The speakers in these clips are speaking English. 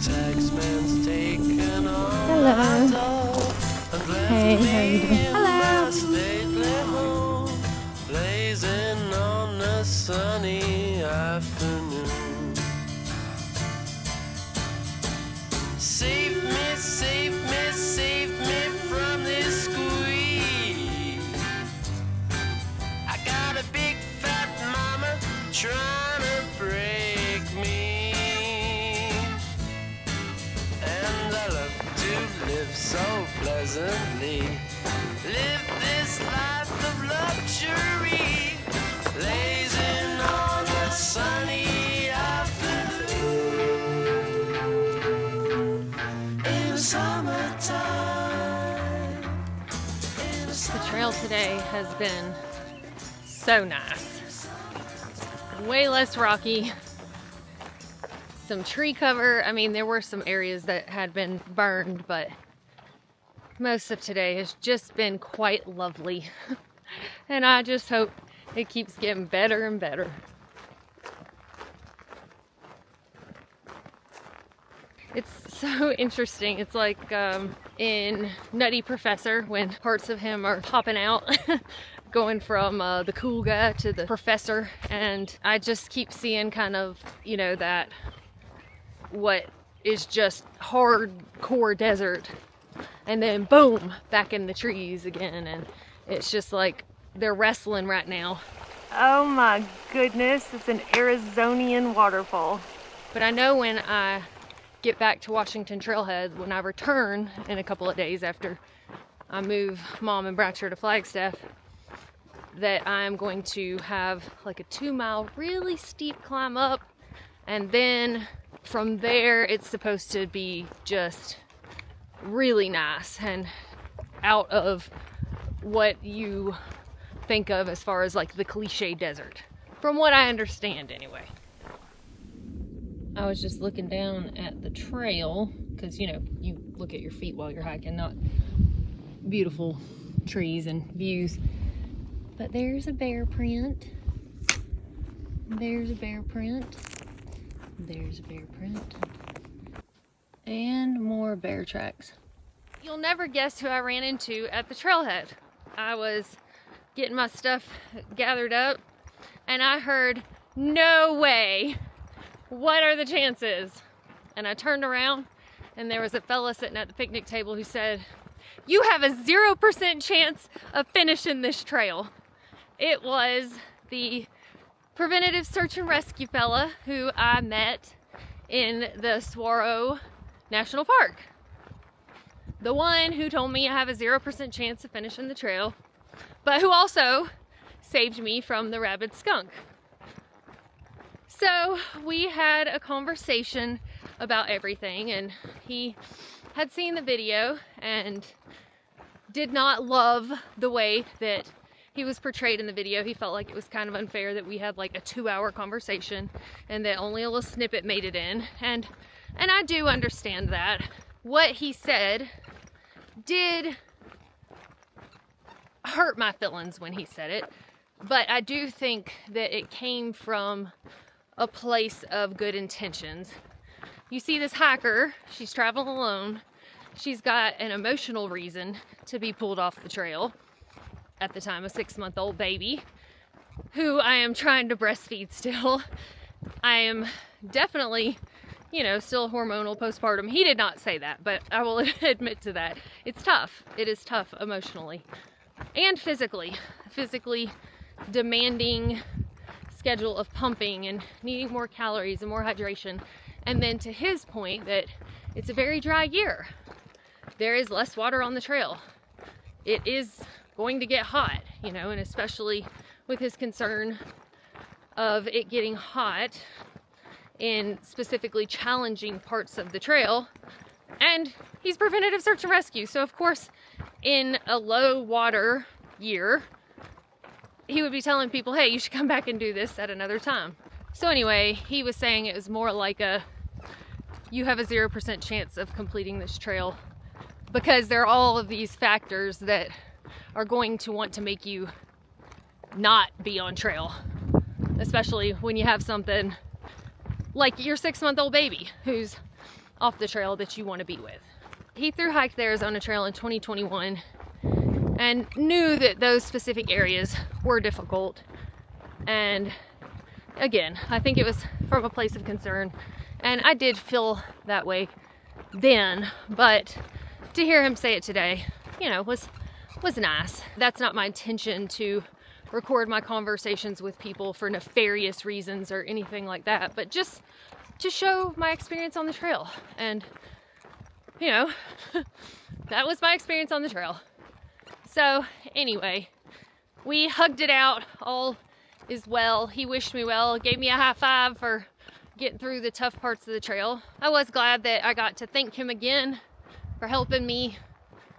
Taxman's taken on Hello. my door and left Hey, how are you doing? me in Hello. my stately home, blazing on a sunny afternoon. Save me, save me, save me from this squeeze. I got a big fat mama trying to break me, and I love to live so pleasantly, live this life of luxury, blazing on a sunny afternoon in the summertime. The trail today has been so nice. Way less rocky. Some tree cover. I mean, there were some areas that had been burned, but most of today has just been quite lovely. And I just hope it keeps getting better and better. It's so interesting. It's like in Nutty Professor when parts of him are popping out, going from the cool guy to the professor. And I just keep seeing kind of, you know, that what is just hardcore desert. And then boom, back in the trees again. And it's just like they're wrestling right now. Oh my goodness, it's an Arizonian waterfall. But I know when I get back to Washington Trailhead, when I return in a couple of days after I move Mom and Bratcher to Flagstaff, that I'm going to have like a 2-mile really steep climb up, and then from there it's supposed to be just really nice and out of what you think of as far as like the cliche desert, from what I understand anyway. I was just looking down at the trail because, you know, you look at your feet while you're hiking, not beautiful trees and views. But there's a bear print. There's a bear print. There's a bear print. And more bear tracks. You'll never guess who I ran into at the trailhead. I was getting my stuff gathered up and I heard, "No way! What are the chances?" And I turned around and there was a fella sitting at the picnic table who said, "You have a 0% chance of finishing this trail." It was the preventative search and rescue fella who I met in the Saguaro National Park. The one who told me I have a 0% chance of finishing the trail, but who also saved me from the rabid skunk. So we had a conversation about everything, and he had seen the video and did not love the way that he was portrayed in the video. He felt like it was kind of unfair that we had like a 2-hour conversation and that only a little snippet made it in. And I do understand that. What he said did hurt my feelings when he said it, but I do think that it came from a place of good intentions. You see this hiker, she's traveling alone. She's got an emotional reason to be pulled off the trail. At the time, a 6-month-old baby who I am trying to breastfeed still. I am definitely, you know, still hormonal postpartum. He did not say that, but I will admit to that. It's tough. It is tough emotionally and physically. Physically demanding schedule of pumping and needing more calories and more hydration. And then to his point that it's a very dry year. There is less water on the trail. It is going to get hot, you know, and especially with his concern of it getting hot in specifically challenging parts of the trail. And he's preventative search and rescue. So of course, in a low water year, he would be telling people, hey, you should come back and do this at another time. So anyway, he was saying it was more like you have a 0% chance of completing this trail because there are all of these factors that are going to want to make you not be on trail, especially when you have something like your 6-month-old baby who's off the trail that you want to be with. He thru-hiked the Arizona Trail in 2021 and knew that those specific areas were difficult. And again, I think it was from a place of concern, and I did feel that way then, but to hear him say it today, you know, was nice. That's not my intention to record my conversations with people for nefarious reasons or anything like that, but just to show my experience on the trail. And you know, that was my experience on the trail. So anyway, we hugged it out. All is well. He wished me well, gave me a high five for getting through the tough parts of the trail. I was glad that I got to thank him again for helping me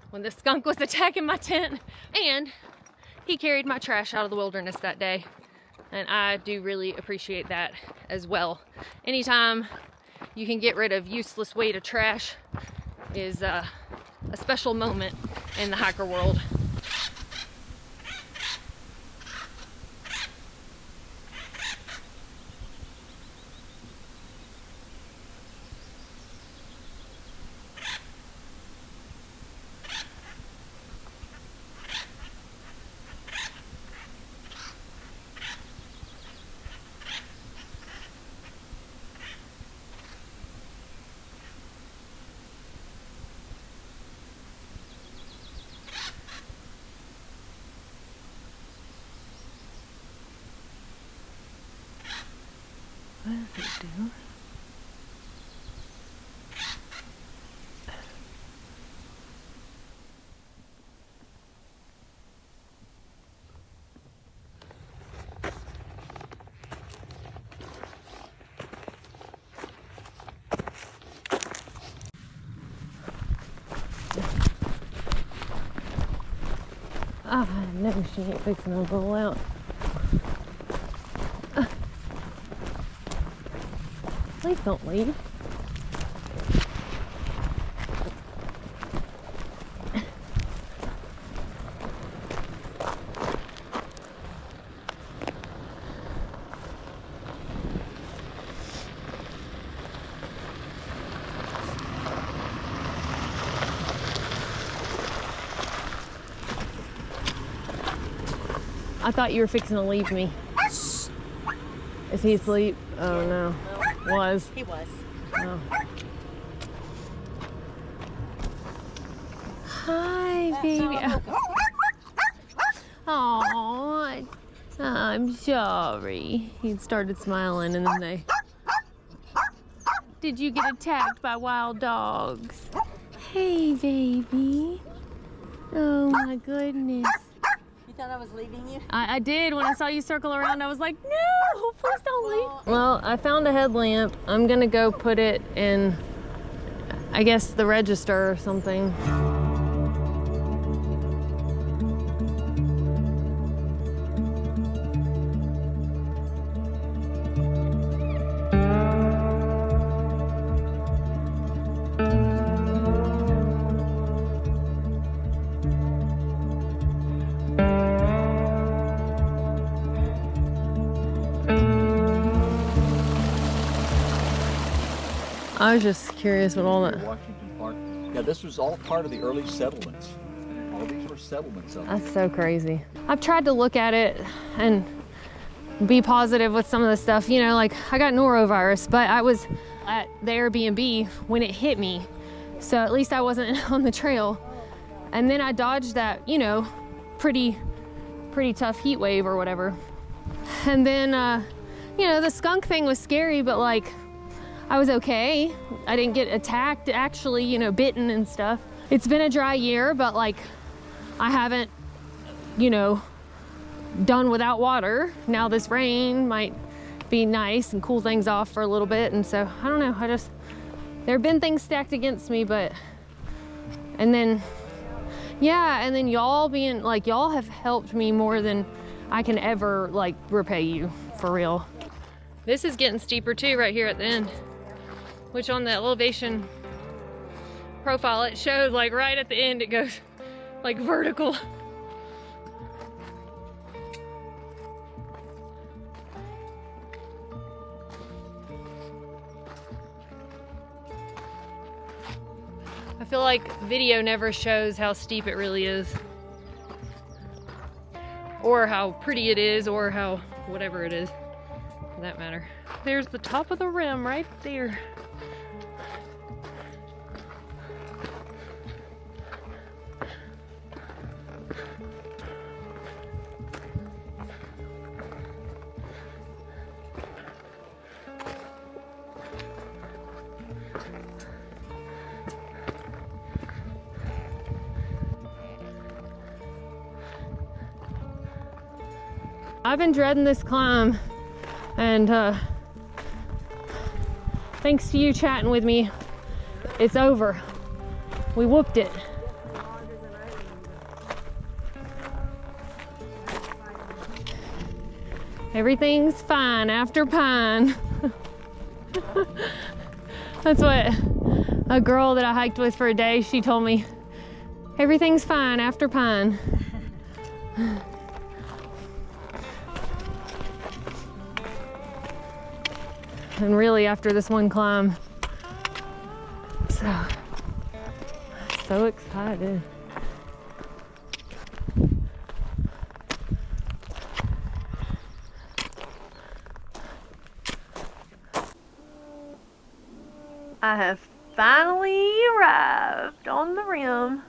when the skunk was attacking my tent. And he carried my trash out of the wilderness that day. And I do really appreciate that as well. Anytime you can get rid of useless weight of trash is a special moment in the hiker world. What does it do? I know she ain't fixing to roll out. Please don't leave. I thought you were fixing to leave me. Is he asleep? Oh no. Was. He was. Oh. Hi, baby. Oh, I'm sorry. He started smiling and then they... Did you get attacked by wild dogs? Hey, baby. Oh my goodness. You thought I was leaving you? I did. When I saw you circle around, I was like, no, please don't leave. Well, I found a headlamp. I'm gonna go put it in, I guess, the register or something. I was just curious what all that... Washington Park. Yeah, this was all part of the early settlements. All these were settlements of That's so crazy. I've tried to look at it and be positive with some of the stuff. You know, like I got norovirus, but I was at the Airbnb when it hit me. So at least I wasn't on the trail. And then I dodged that, you know, pretty tough heat wave or whatever. And then, you know, the skunk thing was scary, but like, I was okay. I didn't get attacked, actually, you know, bitten and stuff. It's been a dry year, but like, I haven't, you know, done without water. Now this rain might be nice and cool things off for a little bit. And so, I don't know, there have been things stacked against me, but, and then, yeah, and then y'all being, like, y'all have helped me more than I can ever, like, repay you, for real. This is getting steeper too, right here at the end. Which on the elevation profile, it showed like right at the end, it goes like vertical. I feel like video never shows how steep it really is. Or how pretty it is, or how whatever it is, for that matter. There's the top of the rim right there. I've been dreading this climb, and thanks to you chatting with me, it's over. We whooped it. Everything's fine after pine. That's what a girl that I hiked with for a day, she told me, everything's fine after pine. And really after this one climb. So excited. I have finally arrived on the rim.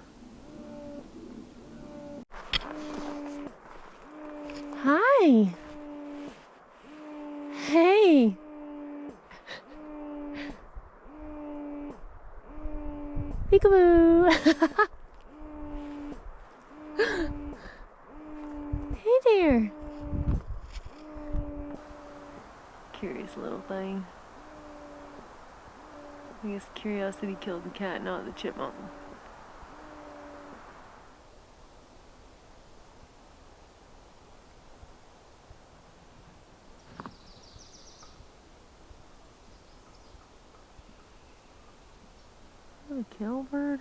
Hi. Hey. Peekaboo. Hey there. Curious little thing. I guess curiosity killed the cat, not the chipmunk. A cowbird?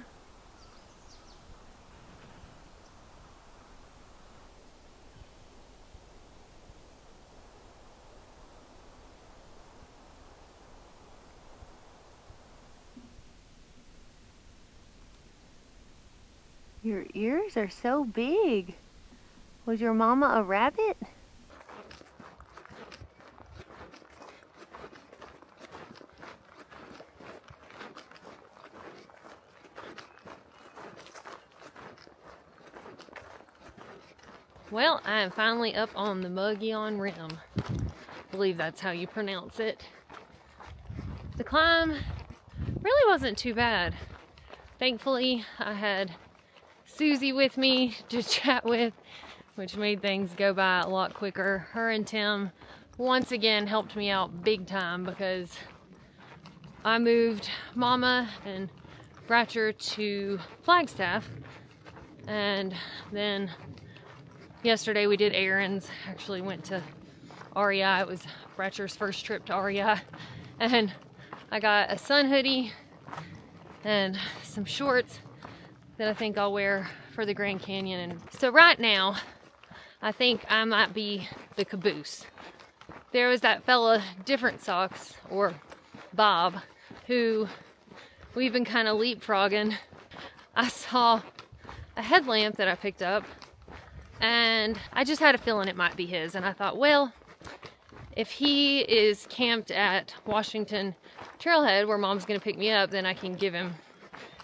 Your ears are so big. Was your mama a rabbit? Well, I am finally up on the Mogollon Rim. I believe that's how you pronounce it. The climb really wasn't too bad. Thankfully, I had Susie with me to chat with, which made things go by a lot quicker. Her and Tim once again helped me out big time because I moved Mama and Bratcher to Flagstaff, and then yesterday we did errands. Actually went to REI. It was Bratcher's first trip to REI, and I got a sun hoodie and some shorts that I think I'll wear for the Grand Canyon. And so right now, I think I might be the caboose. There was that fella, Different Socks, or Bob, who we've been kind of leapfrogging. I saw a headlamp that I picked up, and I just had a feeling it might be his. And I thought, well, if he is camped at Washington Trailhead, where Mom's gonna pick me up, then I can give him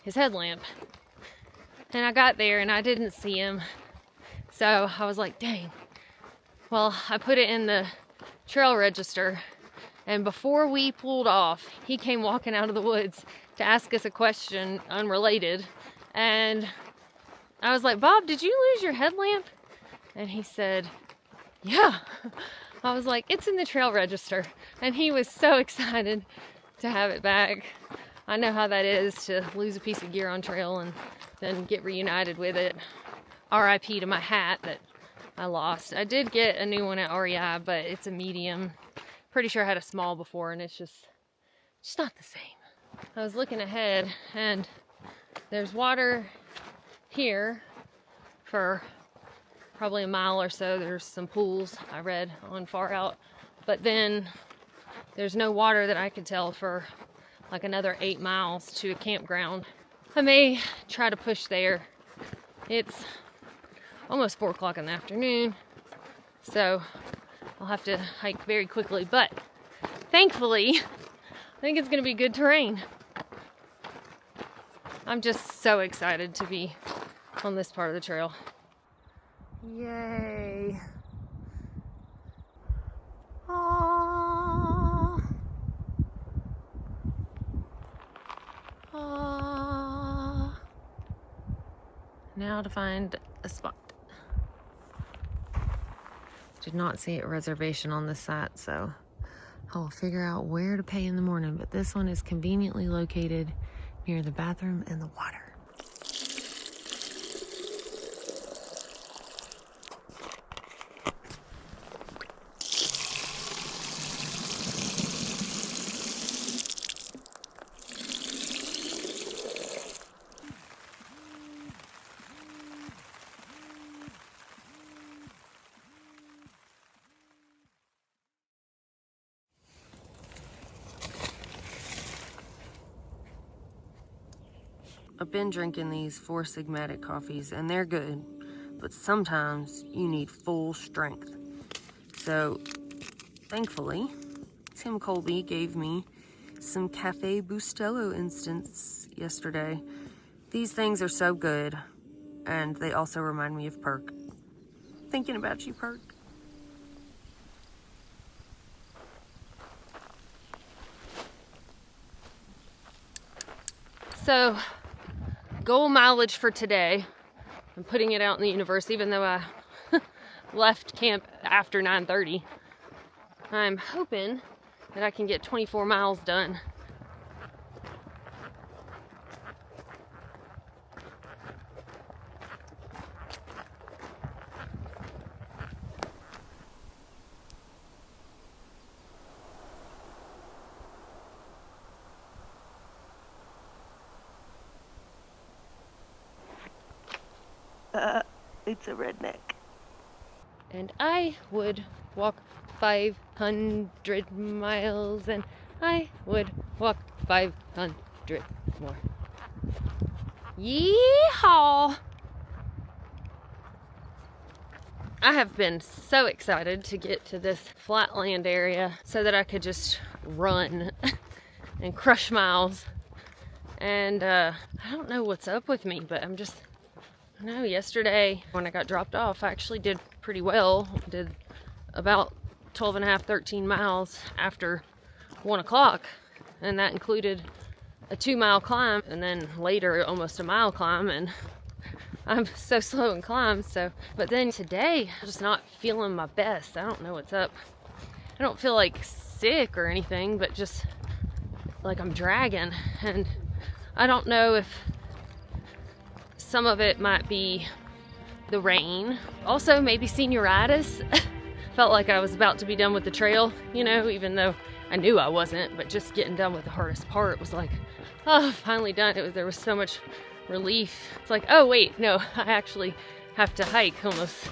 his headlamp. And I got there and I didn't see him. So I was like, dang. Well, I put it in the trail register, and before we pulled off, he came walking out of the woods to ask us a question unrelated. And I was like, Bob, did you lose your headlamp? And he said, yeah. I was like, it's in the trail register. And he was so excited to have it back. I know how that is, to lose a piece of gear on trail and then get reunited with it. RIP to my hat that I lost. I did get a new one at REI, but it's a medium. Pretty sure I had a small before, and it's just not the same. I was looking ahead, and there's water here for probably a mile or so. There's some pools I read on far out, but then there's no water that I could tell for like another 8 miles to a campground. I may try to push there. It's almost 4 o'clock in the afternoon, so I'll have to hike very quickly, but thankfully, I think it's gonna be good terrain. I'm just so excited to be on this part of the trail. Yay. Aww. Aww. Now to find a spot. Did not see a reservation on this site, so I'll figure out where to pay in the morning, but this one is conveniently located near the bathroom and the water. I've been drinking these 4 Sigmatic coffees and they're good, but sometimes you need full strength. So thankfully, Tim Colby gave me some Cafe Bustelo instants yesterday. These things are so good, and they also remind me of Perk. Thinking about you, Perk. So, goal mileage for today. I'm putting it out in the universe, even though I left camp after 9:30. I'm hoping that I can get 24 miles done. It's a redneck. And I would walk 500 miles, and I would walk 500 more. Yeehaw! I have been so excited to get to this flatland area so that I could just run and crush miles. And I don't know what's up with me, but I know yesterday when I got dropped off, I actually did pretty well. Did about 12 and a half, 13 miles after 1 o'clock. And that included a 2-mile climb and then later almost a mile climb. And I'm so slow in climbs, so. But then today, I'm just not feeling my best. I don't know what's up. I don't feel like sick or anything, but just like I'm dragging. And I don't know if some of it might be the rain. Also, maybe senioritis. Felt like I was about to be done with the trail, you know, even though I knew I wasn't, but just getting done with the hardest part was like, oh, finally done. There was so much relief. It's like, oh wait, no, I actually have to hike almost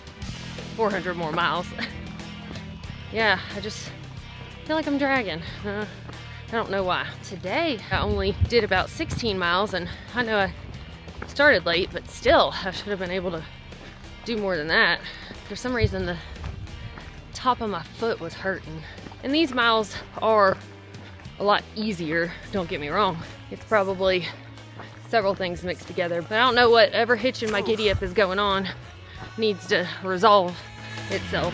400 more miles. Yeah, I just feel like I'm dragging. I don't know why. Today, I only did about 16 miles, and I know I started late, but still, I should have been able to do more than that. For some reason, the top of my foot was hurting. And these miles are a lot easier, don't get me wrong. It's probably several things mixed together, but I don't know whatever hitch in my giddy up is going on needs to resolve itself.